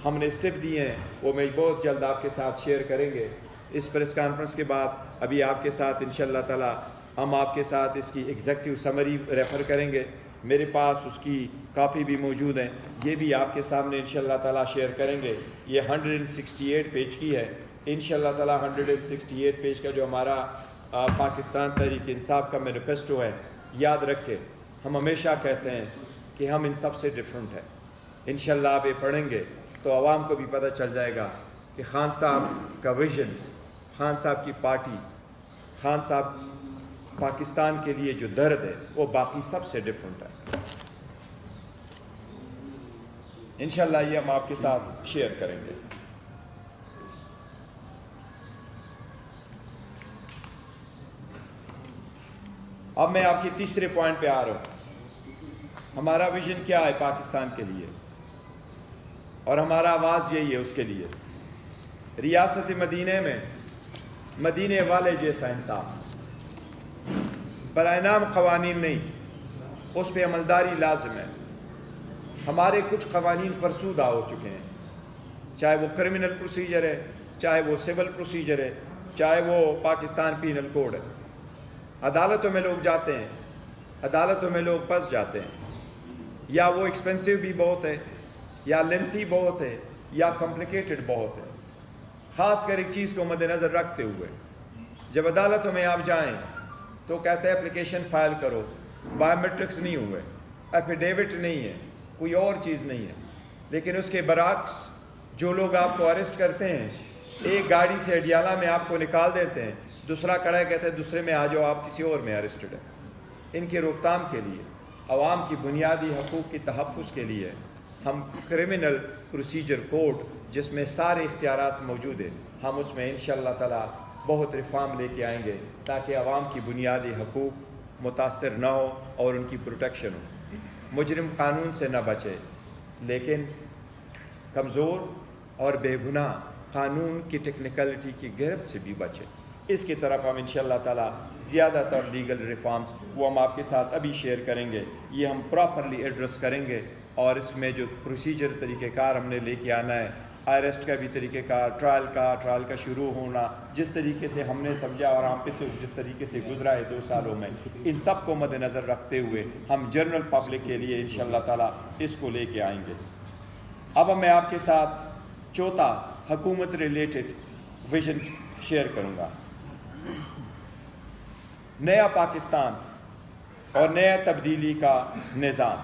ہم نے اسٹیپ دیے ہیں وہ میں بہت جلد آپ کے ساتھ شیئر کریں گے. اس پریس کانفرنس کے بعد ابھی آپ کے ساتھ انشاءاللہ تعالی ہم آپ کے ساتھ اس کی ایگزیکٹو سمری ریفر کریں گے. میرے پاس اس کی کاپی بھی موجود ہیں, یہ بھی آپ کے سامنے انشاءاللہ تعالی شیئر کریں گے. یہ 168 پیج کی ہے انشاءاللہ تعالی. 168 پیج کا جو ہمارا پاکستان تحریک انصاف کا مینیفیسٹو ہے, یاد رکھے ہم ہمیشہ کہتے ہیں کہ ہم ان سب سے ڈفرینٹ ہیں. انشاءاللہ آپ یہ پڑھیں گے تو عوام کو بھی پتہ چل جائے گا کہ خان صاحب کا ویژن, خان صاحب کی پارٹی, خان صاحب پاکستان کے لیے جو درد ہے وہ باقی سب سے ڈفرینٹ ہے. انشاءاللہ یہ ہم آپ کے ساتھ شیئر کریں گے. اب میں آپ کی تیسرے پوائنٹ پہ آ رہا ہوں. ہمارا ویژن کیا ہے پاکستان کے لیے, اور ہمارا آواز یہی ہے اس کے لیے. ریاست مدینہ میں مدینے والے جیسا انصاف, برائے نام قوانین نہیں, اس پہ عملداری لازم ہے. ہمارے کچھ قوانین فرسودہ ہو چکے ہیں, چاہے وہ کرمنل پروسیجر ہے, چاہے وہ سول پروسیجر ہے, چاہے وہ پاکستان پینل کوڈ ہے. عدالتوں میں لوگ جاتے ہیں, عدالتوں میں لوگ پھنس جاتے ہیں, یا وہ ایکسپینسو بھی بہت ہے, یا لینتھی بہت ہے, یا کمپلیکیٹڈ بہت ہے. خاص کر ایک چیز کو مد نظر رکھتے ہوئے جب عدالتوں میں آپ جائیں تو کہتے ہیں اپلیکیشن فائل کرو, بایو میٹرکس نہیں ہوئے, ایفیڈیوٹ نہیں ہے, کوئی اور چیز نہیں ہے. لیکن اس کے برعکس جو لوگ آپ کو اریسٹ کرتے ہیں, ایک گاڑی سے اڈیالہ میں آپ کو نکال دیتے ہیں, دوسرا کڑا کہتے ہیں دوسرے میں آ جاؤ آپ کسی اور میں اریسٹڈ ہیں. ان کے روک تھام کے لیے, عوام کی بنیادی حقوق کی تحفظ کے لیے ہم کرمنل پروسیجر کوڈ جس میں سارے اختیارات موجود ہیں, ہم اس میں انشاءاللہ تعالی بہت ریفارم لے کے آئیں گے تاکہ عوام کی بنیادی حقوق متاثر نہ ہو اور ان کی پروٹیکشن ہو. مجرم قانون سے نہ بچے لیکن کمزور اور بے گناہ قانون کی ٹیکنیکلٹی کی گرفت سے بھی بچے. اس کی طرف ہم انشاءاللہ تعالی زیادہ تر لیگل ریفارمز وہ ہم آپ کے ساتھ ابھی شیئر کریں گے. یہ ہم پراپرلی ایڈریس کریں گے, اور اس میں جو پروسیجر طریقہ کار ہم نے لے کے آنا ہے, اریسٹ کا بھی طریقہ کار, ٹرائل کا شروع ہونا, جس طریقے سے ہم نے سمجھا اور ہم پہ تو جس طریقے سے گزرا ہے 2 سالوں میں, ان سب کو مد نظر رکھتے ہوئے ہم جنرل پبلک کے لیے انشاءاللہ تعالی اس کو لے کے آئیں گے. اب میں آپ کے ساتھ چوتھا حکومت ریلیٹڈ ویژن شیئر کروں گا. نیا پاکستان اور نیا تبدیلی کا نظام,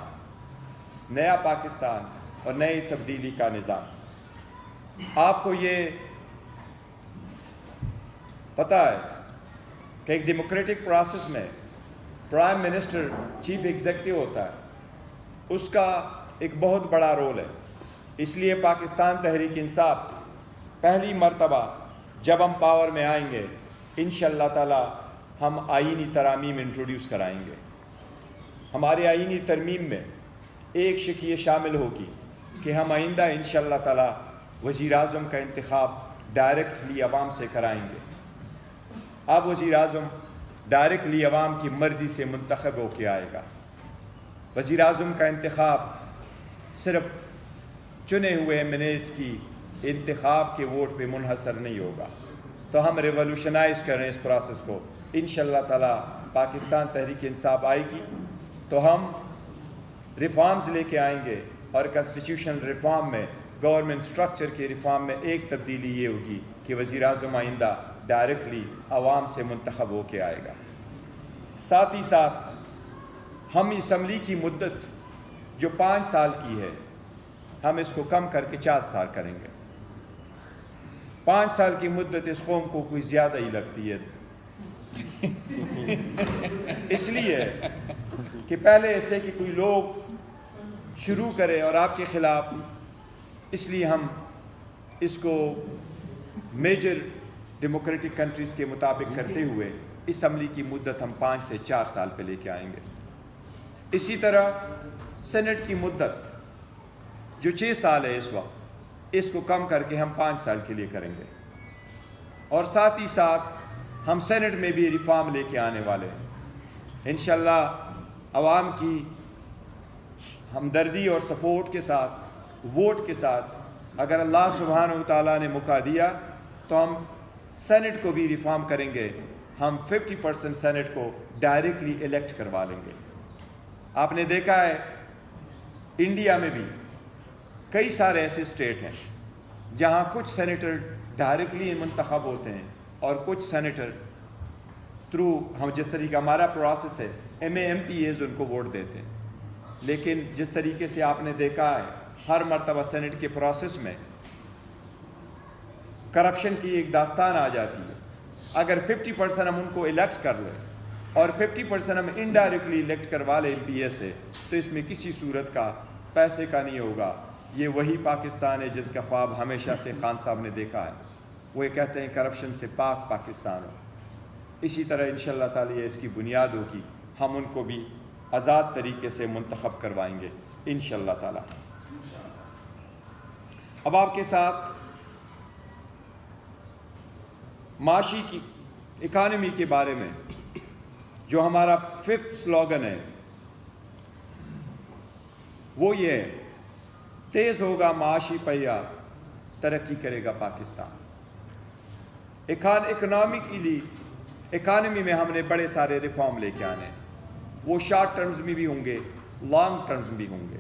نیا پاکستان اور نئی تبدیلی کا نظام. آپ کو یہ پتہ ہے کہ ایک ڈیموکریٹک پروسیس میں پرائم منسٹر چیف ایگزیکٹو ہوتا ہے, اس کا ایک بہت بڑا رول ہے. اس لیے پاکستان تحریک انصاف پہلی مرتبہ جب ہم پاور میں آئیں گے انشاءاللہ تعالی ہم آئینی ترامیم انٹروڈیوس کرائیں گے. ہمارے آئینی ترمیم میں ایک شق یہ شامل ہوگی کہ ہم آئندہ انشاءاللہ تعالی وزیر اعظم کا انتخاب ڈائریکٹلی عوام سے کرائیں گے. اب وزیر اعظم ڈائریکٹلی عوام کی مرضی سے منتخب ہو کے آئے گا. وزیر اعظم کا انتخاب صرف چنے ہوئے MNAs کی انتخاب کے ووٹ پہ منحصر نہیں ہوگا. تو ہم ریولوشنائز کریں اس پروسیس کو. انشاءاللہ تعالی پاکستان تحریک انصاف آئے گی تو ہم ریفارمز لے کے آئیں گے, اور کنسٹیٹیوشن ریفارم میں, گورنمنٹ سٹرکچر کے ریفارم میں ایک تبدیلی یہ ہوگی کہ وزیر اعظم آئندہ ڈائریکٹلی عوام سے منتخب ہو کے آئے گا. ساتھ ہی ساتھ ہم اسمبلی کی مدت جو 5 سال کی ہے ہم اس کو کم کر کے 4 سال کریں گے. 5 سال کی مدت اس قوم کو کوئی زیادہ ہی لگتی ہے اس لیے کہ پہلے ایسے کہ کوئی لوگ شروع کرے اور آپ کے خلاف, اس لیے ہم اس کو میجر ڈیموکریٹک کنٹریز کے مطابق کرتے ہوئے اسمبلی کی مدت ہم 5 سے 4 سال پہ لے کے آئیں گے. اسی طرح سینٹ کی مدت جو 6 سال ہے اس وقت, اس کو کم کر کے ہم 5 سال کے لیے کریں گے. اور ساتھ ہی ساتھ ہم سینٹ میں بھی ریفارم لے کے آنے والے ہیں انشاءاللہ. عوام کی ہمدردی اور سپورٹ کے ساتھ, ووٹ کے ساتھ اگر اللہ سبحانہ و تعالیٰ نے موقع دیا تو ہم سینٹ کو بھی ریفارم کریں گے، ہم 50% سینٹ کو ڈائریکٹلی الیکٹ کروا لیں گے۔ آپ نے دیکھا ہے انڈیا میں بھی کئی سارے ایسے اسٹیٹ ہیں جہاں کچھ سینیٹر ڈائریکٹلی منتخب ہوتے ہیں اور کچھ سینیٹر تھرو ہم جس طریقہ ہمارا پروسیس ہے MAMPAs ان کو ووٹ دیتے ہیں، لیکن جس طریقے سے آپ نے دیکھا ہے ہر مرتبہ سینٹ کے پروسیس میں کرپشن کی ایک داستان آ جاتی ہے۔ اگر 50% ہم ان کو الیکٹ کر لیں اور 50% ہم انڈائریکٹلی الیکٹ کروا لیں MPA سے، تو اس میں کسی صورت کا پیسے کا نہیں ہوگا۔ یہ وہی پاکستان ہے جس کا خواب ہمیشہ سے خان صاحب نے دیکھا ہے، وہ یہ کہتے ہیں کرپشن سے پاک پاکستان ہو۔ اسی طرح انشاءاللہ تعالی یہ اس کی بنیاد ہوگی، ہم ان کو بھی آزاد طریقے سے منتخب کروائیں گے انشاءاللہ تعالی۔ اب آپ کے ساتھ معاشی کی اکانومی کے بارے میں جو ہمارا 5th سلوگن ہے وہ یہ ہے، تیز ہوگا معاشی پہیہ، ترقی کرے گا پاکستان۔ اکانومی میں ہم نے بڑے سارے ریفارم لے کے آنے ہیں، وہ شارٹ ٹرمز میں بھی ہوں گے، لانگ ٹرمز بھی ہوں گے۔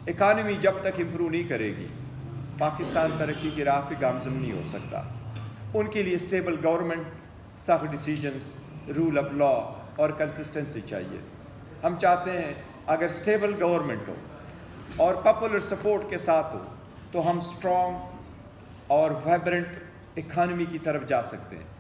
اکانومی جب تک امپروو نہیں کرے گی پاکستان ترقی کی راہ پہ گامزن نہیں ہو سکتا۔ ان کے لیے اسٹیبل گورنمنٹ، سخت ڈیسیجنز، رول آف لا اور کنسسٹنسی چاہیے۔ ہم چاہتے ہیں اگر اسٹیبل گورنمنٹ ہو اور پاپولر سپورٹ کے ساتھ ہو تو ہم اسٹرانگ اور وائبرنٹ اکانومی کی طرف جا سکتے ہیں۔